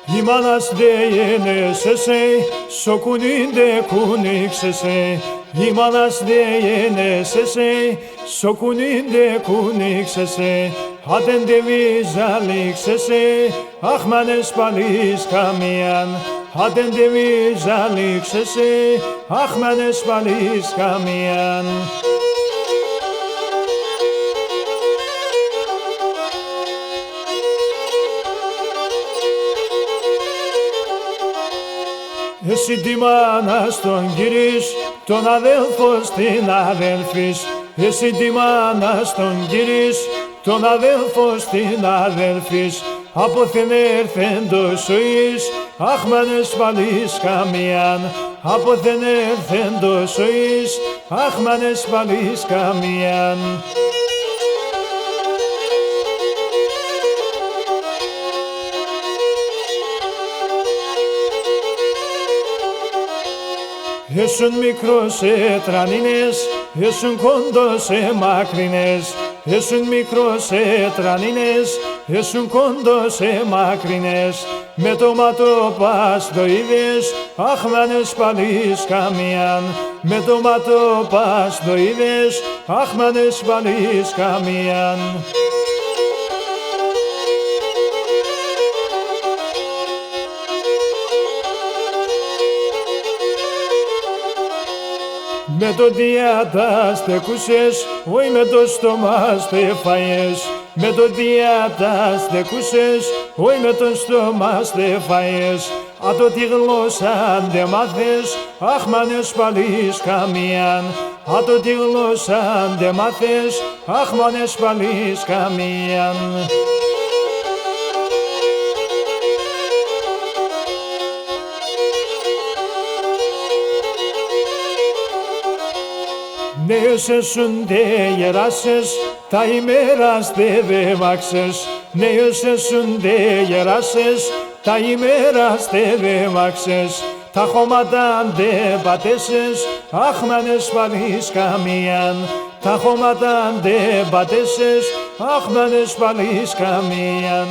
Imanas deyene sese, sokuninde kunik sese. Imanas deyene sese, sokuninde kunik sese. Haden devizalik sese, achmanes palis kamian. Haden devizalik sese, achmanes palis kamian. Εσύ τη μάνα στον γυρίς, τον αδέλφο στην αδέλφης. Εσύ τη μάνα στον γυρίς, τον αδέλφο στην αδέλφης. Απόθεν έρθεντος ο εις, αχμανες παλής καμιάν. Απόθεν έρθεντος ο εις, αχμανες παλής καμιάν. Ήσουν μικρός σε τρανίνες, ήσουν κόντος σε μακρινές. Ήσουν μικρός σε τρανίνες, ήσουν κόντος σε μακρινές. Με το ματό πας το είδες, αχμανες παλής καμιάν. Με το ματό πας το είδες, αχμανες παλής καμιάν. Με το διάτα στεκούσες, όχι με το στόμα στεφαίες. Με το διάτα στεκούσες, όχι με το στόμα στεφαίες. Ατο τη γλώσσα δε μάθες, αχμανες παλής καμιάν. Ατο τη γλώσσα δε μάθες, αχμανες παλής καμιάν. Νέος έσουν δε γεράσες, τα ημέρας δε βάξες. Νέος έσουν δε γεράσες, τα ημέρας δε βάξες. Τα χώματα δε πατέσες, αχμανες παλής καμιάν. Τα χώματα δε πατέσες, αχμανες παλής καμιάν.